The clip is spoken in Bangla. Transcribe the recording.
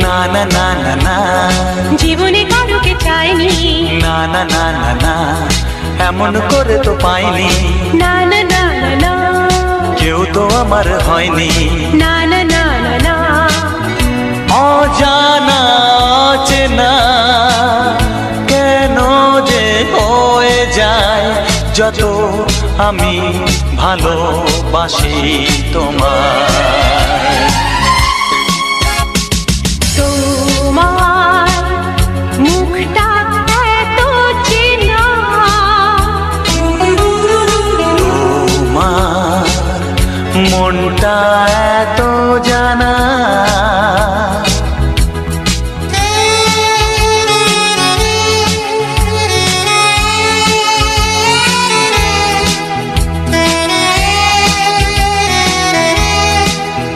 না না না না না, জীবনে কারোকে চাইনি। না না না না না, এমন করে তো পাইনি। না না না না না, কেউ তো আমার হয়নি। না না না না না, অজানা চেনা কেন যে হয়ে যায় যত আমি ভালোবাসি তোমায়। তোমার মুখটা এত চেনা, তোমার মনটা এত জানা,